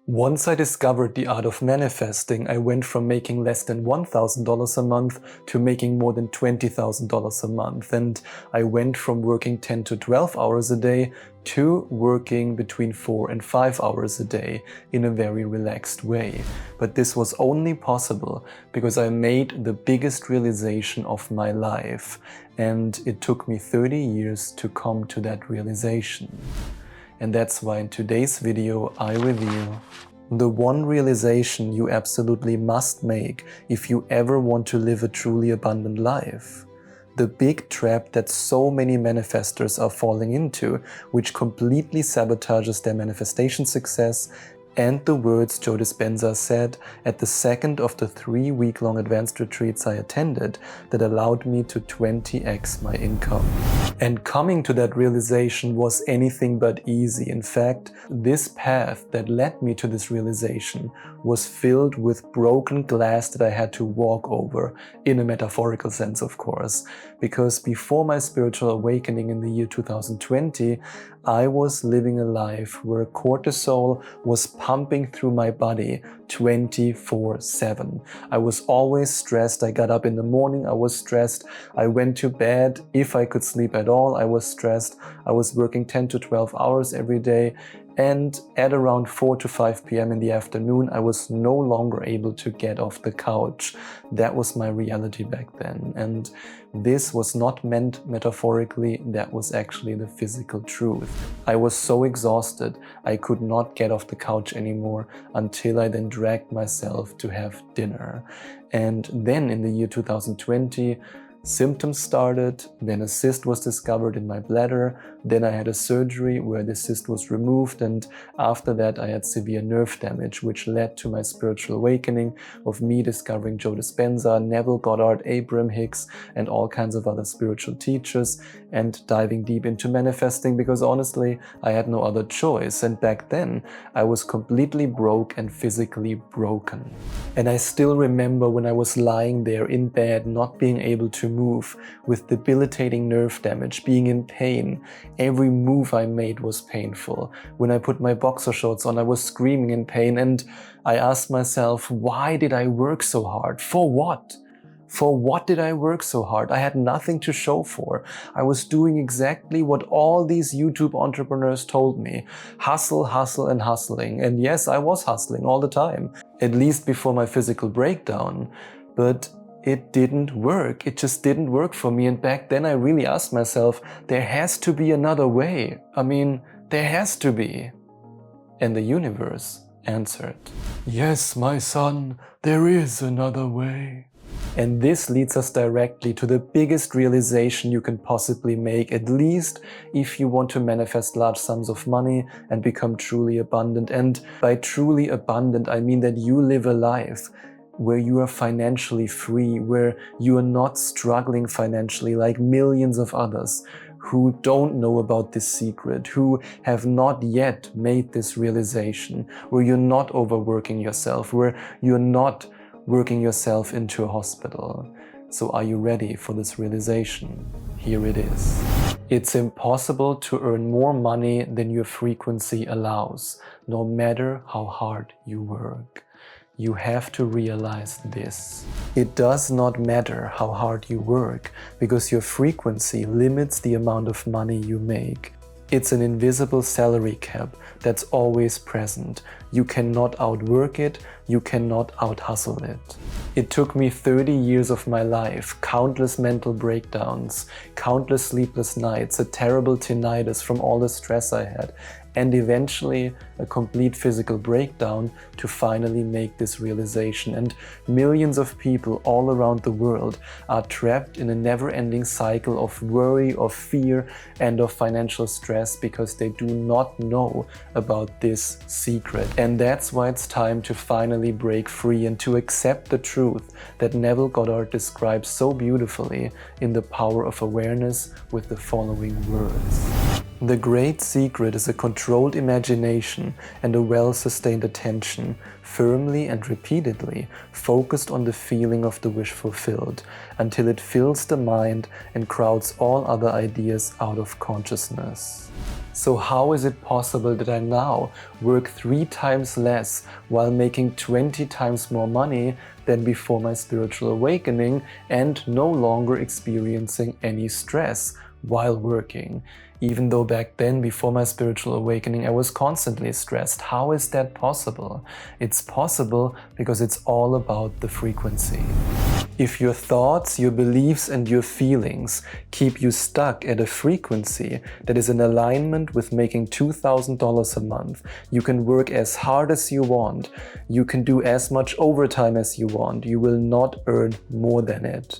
Once I discovered the art of manifesting, I went from making less than $1,000 a month to making more than $20,000 a month. And I went from working 10 to 12 hours a day to working between 4 and 5 hours a day in a very relaxed way. But this was only possible because I made the biggest realization of my life. And it took me 30 years to come to that realization. And that's why in today's video I reveal the one realization you absolutely must make if you ever want to live a truly abundant life. The big trap that so many manifestors are falling into, which completely sabotages their manifestation success, and the words Joe Dispenza said at the second of the 3-week-long advanced retreats I attended that allowed me to 20x my income. And coming to that realization was anything but easy. In fact, this path that led me to this realization was filled with broken glass that I had to walk over, in a metaphorical sense of course, because before my spiritual awakening in the year 2020, I was living a life where cortisol was pumping through my body 24/7. I was always stressed. I got up in the morning, I was stressed. I went to bed, if I could sleep at all, I was stressed. I was working 10 to 12 hours every day. And at around 4 to 5 p.m. in the afternoon, I was no longer able to get off the couch. That was my reality back then. And this was not meant metaphorically, that was actually the physical truth. I was so exhausted, I could not get off the couch anymore until I then dragged myself to have dinner. And then in the year 2020, symptoms started, then a cyst was discovered in my bladder, then I had a surgery where the cyst was removed, and after that I had severe nerve damage, which led to my spiritual awakening of me discovering Joe Dispenza, Neville Goddard, Abraham Hicks, and all kinds of other spiritual teachers, and diving deep into manifesting because honestly I had no other choice. And back then I was completely broke and physically broken. And I still remember when I was lying there in bed, not being able to move, with debilitating nerve damage, being in pain. Every move I made was painful. When I put my boxer shorts on, I was screaming in pain, and I asked myself, why did I work so hard? For what? For what did I work so hard? I had nothing to show for. I was doing exactly what all these YouTube entrepreneurs told me. Hustle, hustle, and hustling. And yes, I was hustling all the time, at least before my physical breakdown. But it didn't work. It just didn't work for me. And back then I really asked myself, there has to be another way. I mean, there has to be. And the universe answered, yes, my son, there is another way. And this leads us directly to the biggest realization you can possibly make, at least if you want to manifest large sums of money and become truly abundant. And by truly abundant, I mean that you live a life where you are financially free, where you are not struggling financially like millions of others who don't know about this secret, who have not yet made this realization, where you're not overworking yourself, where you're not working yourself into a hospital. So are you ready for this realization? Here it is. It's impossible to earn more money than your frequency allows, no matter how hard you work. You have to realize this. It does not matter how hard you work, because your frequency limits the amount of money you make. It's an invisible salary cap that's always present. You cannot outwork it, you cannot out-hustle it. It took me 30 years of my life, countless mental breakdowns, countless sleepless nights, a terrible tinnitus from all the stress I had, and eventually a complete physical breakdown to finally make this realization. And millions of people all around the world are trapped in a never-ending cycle of worry, of fear, and of financial stress because they do not know about this secret. And that's why it's time to finally break free and to accept the truth that Neville Goddard describes so beautifully in The Power of Awareness with the following words. The great secret is a controlled imagination and a well-sustained attention, firmly and repeatedly focused on the feeling of the wish fulfilled, until it fills the mind and crowds all other ideas out of consciousness. So how is it possible that I now work 3 times less while making 20 times more money than before my spiritual awakening and no longer experiencing any stress while working? Even though back then, before my spiritual awakening, I was constantly stressed. How is that possible? It's possible because it's all about the frequency. If your thoughts, your beliefs, and your feelings keep you stuck at a frequency that is in alignment with making $2,000 a month, you can work as hard as you want, you can do as much overtime as you want, you will not earn more than it.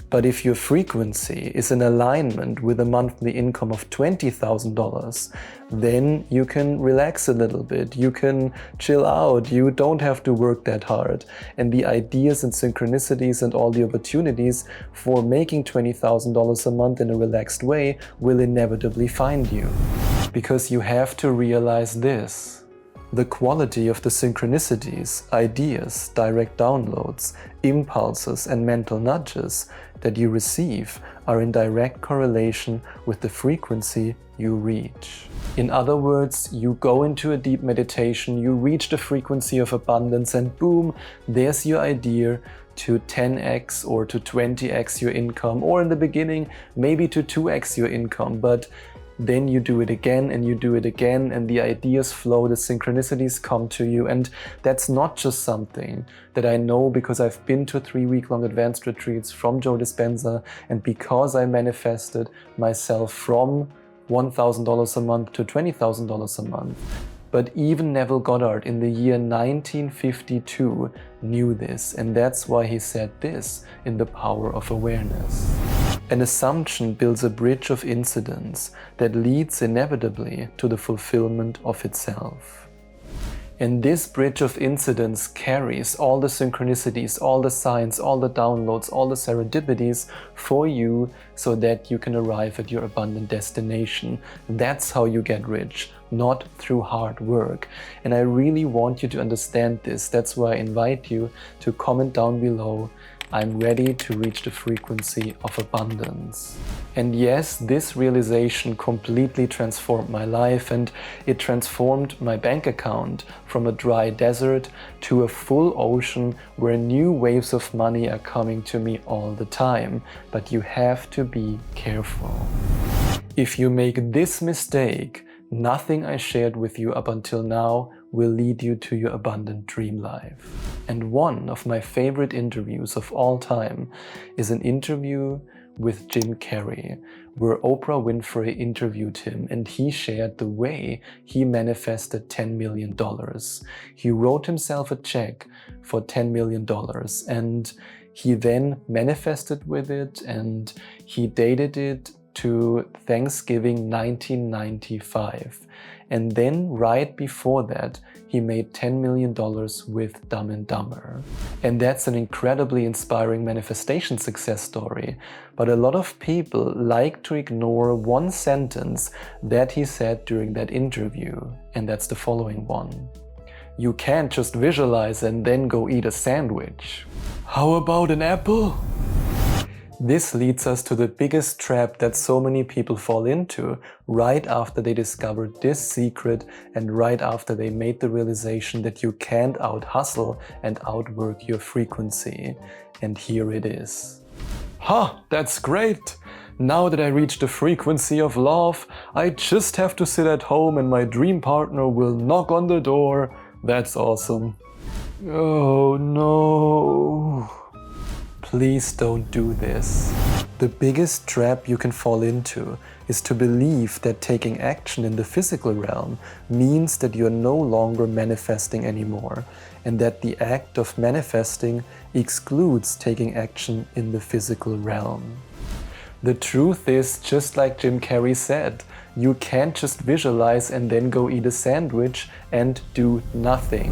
But if your frequency is in alignment with a monthly income of $20,000, then you can relax a little bit, you can chill out, you don't have to work that hard. And the ideas and synchronicities and all the opportunities for making $20,000 a month in a relaxed way will inevitably find you. Because you have to realize this. The quality of the synchronicities, ideas, direct downloads, impulses, and mental nudges that you receive are in direct correlation with the frequency you reach. In other words, you go into a deep meditation, you reach the frequency of abundance, and boom, there's your idea to 10x or to 20x your income, or in the beginning, maybe to 2x your income, but then you do it again and you do it again, and the ideas flow, the synchronicities come to you. And that's not just something that I know because I've been to 3-week-long advanced retreats from Joe Dispenza, and because I manifested myself from $1,000 a month to $20,000 a month. But even Neville Goddard in the year 1952 knew this, and that's why he said this in The Power of Awareness. An assumption builds a bridge of incidents that leads inevitably to the fulfillment of itself. And this bridge of incidents carries all the synchronicities, all the signs, all the downloads, all the serendipities for you so that you can arrive at your abundant destination. That's how you get rich, not through hard work. And I really want you to understand this. That's why I invite you to comment down below. I'm ready to reach the frequency of abundance. And yes, this realization completely transformed my life, and it transformed my bank account from a dry desert to a full ocean where new waves of money are coming to me all the time. But you have to be careful. If you make this mistake, nothing I shared with you up until now will lead you to your abundant dream life. And one of my favorite interviews of all time is an interview with Jim Carrey, where Oprah Winfrey interviewed him, and he shared the way he manifested $10 million. He wrote himself a check for $10 million, and he then manifested with it, and he dated it to Thanksgiving 1995. And then right before that, he made $10 million with Dumb and Dumber. And that's an incredibly inspiring manifestation success story. But a lot of people like to ignore one sentence that he said during that interview. And that's the following one. You can't just visualize and then go eat a sandwich. How about an apple? This leads us to the biggest trap that so many people fall into right after they discovered this secret and right after they made the realization that you can't out-hustle and outwork your frequency. And here it is. Ha! That's great! Now that I reached the frequency of love, I just have to sit at home and my dream partner will knock on the door. That's awesome. Oh no. Please don't do this. The biggest trap you can fall into is to believe that taking action in the physical realm means that you're no longer manifesting anymore, and that the act of manifesting excludes taking action in the physical realm. The truth is, just like Jim Carrey said, you can't just visualize and then go eat a sandwich and do nothing.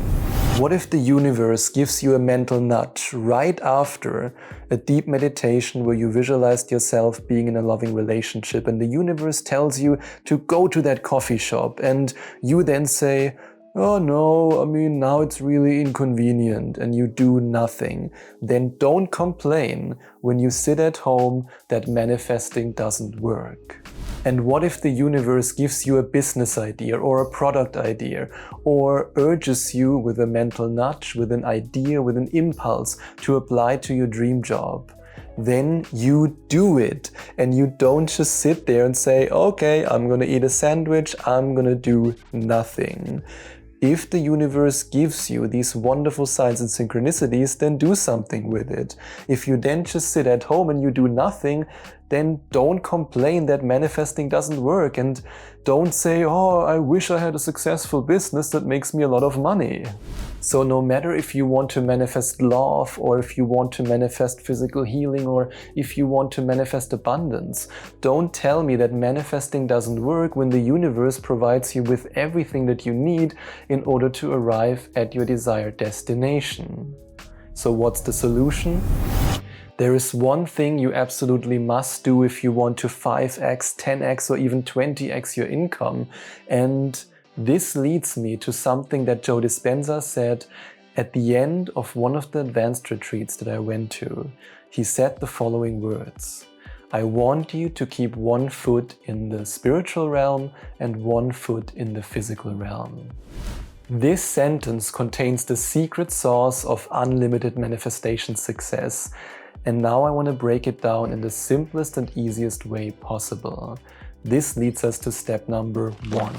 What if the universe gives you a mental nudge right after a deep meditation where you visualized yourself being in a loving relationship, and the universe tells you to go to that coffee shop, and you then say, oh no, I mean, now it's really inconvenient, and you do nothing. Then don't complain when you sit at home that manifesting doesn't work. And what if the universe gives you a business idea or a product idea, or urges you with a mental nudge, with an idea, with an impulse to apply to your dream job? Then you do it, and you don't just sit there and say, okay, I'm gonna eat a sandwich, I'm gonna do nothing. If the universe gives you these wonderful signs and synchronicities, then do something with it. If you then just sit at home and you do nothing, then don't complain that manifesting doesn't work, and don't say, oh, I wish I had a successful business that makes me a lot of money. So no matter if you want to manifest love, or if you want to manifest physical healing, or if you want to manifest abundance, don't tell me that manifesting doesn't work when the universe provides you with everything that you need in order to arrive at your desired destination. So what's the solution? There is one thing you absolutely must do if you want to 5x, 10x, or even 20x your income, and this leads me to something that Joe Dispenza said at the end of one of the advanced retreats that I went to. He said the following words: I want you to keep one foot in the spiritual realm and one foot in the physical realm. This sentence contains the secret sauce of unlimited manifestation success. And now I want to break it down in the simplest and easiest way possible. This leads us to step number 1.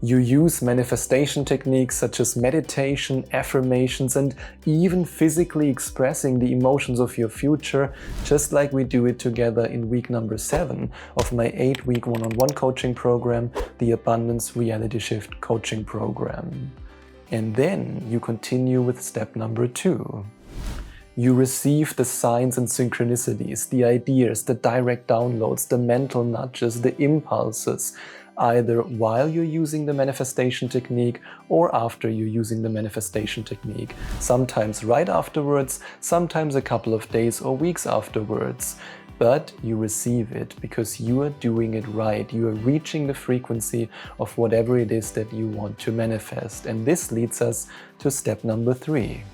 You use manifestation techniques such as meditation, affirmations, and even physically expressing the emotions of your future, just like we do it together in week number 7 of my 8-week one-on-one coaching program, the Abundance Reality Shift Coaching Program. And then you continue with step number 2. You receive the signs and synchronicities, the ideas, the direct downloads, the mental nudges, the impulses, either while you're using the manifestation technique or after you're using the manifestation technique. Sometimes right afterwards, sometimes a couple of days or weeks afterwards. But you receive it because you are doing it right. You are reaching the frequency of whatever it is that you want to manifest. And this leads us to step number 3.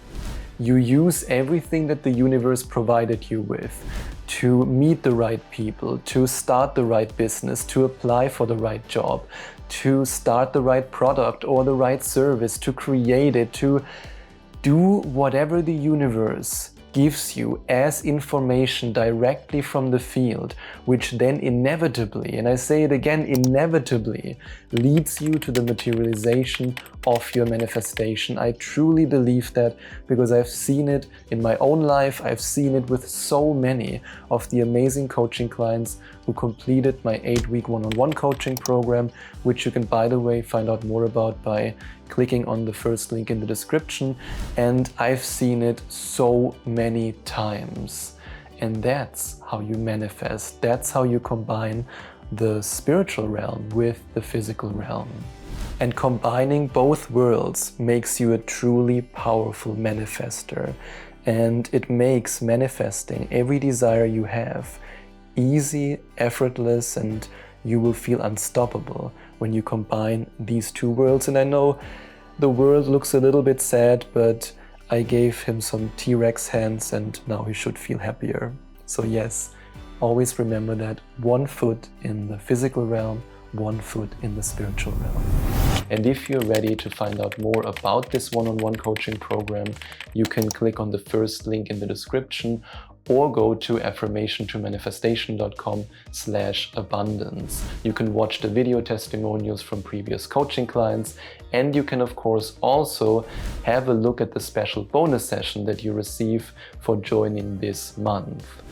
You use everything that the universe provided you with to meet the right people, to start the right business, to apply for the right job, to start the right product or the right service, to create it, to do whatever the universe gives you as information directly from the field, which then inevitably, and I say it again, inevitably leads you to the materialization of your manifestation. I truly believe that because I've seen it in my own life. I've seen it with so many of the amazing coaching clients who completed my 8-week one-on-one coaching program, which you can, by the way, find out more about by clicking on the first link in the description. And I've seen it so many times. And that's how you manifest. That's how you combine the spiritual realm with the physical realm. And combining both worlds makes you a truly powerful manifester. And it makes manifesting every desire you have easy, effortless, and you will feel unstoppable when you combine these two worlds. And I know the world looks a little bit sad, but I gave him some T-Rex hands and now he should feel happier. So yes, always remember that one foot in the physical realm, one foot in the spiritual realm. And if you're ready to find out more about this one-on-one coaching program, you can click on the first link in the description or go to affirmationtomanifestation.com/abundance. You can watch the video testimonials from previous coaching clients, and you can of course also have a look at the special bonus session that you receive for joining this month.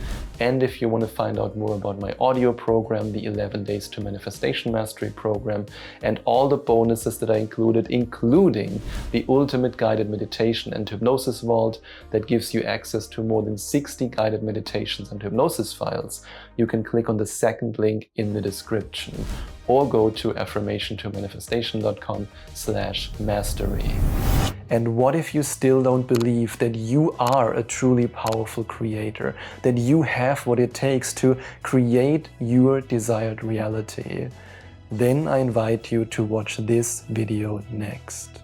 And if you want to find out more about my audio program, the 11 Days to Manifestation Mastery program, and all the bonuses that I included, including the ultimate guided meditation and hypnosis vault that gives you access to more than 60 guided meditations and hypnosis files, you can click on the second link in the description or go to affirmationtomanifestation.com/mastery. And what if you still don't believe that you are a truly powerful creator, that you have what it takes to create your desired reality? Then I invite you to watch this video next.